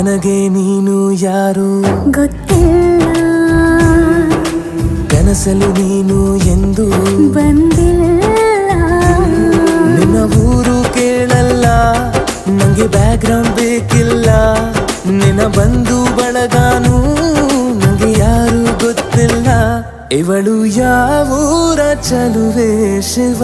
ನನಗೆ ನೀನು ಯಾರು ಗೊತ್ತಿಲ್ಲ, ಕನಸಲು ನೀನು ಎಂದು ಬಂದಿಲ್ಲ. ನಿನ್ನ ಊರು ಕೇಳಲ್ಲ, ನಂಗೆ ಬ್ಯಾಕ್ಗ್ರೌಂಡ್ ಬೇಕಿಲ್ಲ. ನಿನ್ನ ಬಂಧು ಬಳಗಾನು ನಂಗೆ ಯಾರು ಗೊತ್ತಿಲ್ಲ. ಇವಳು ಯಾವೂರ ಚಲುವೆ ಶಿವ.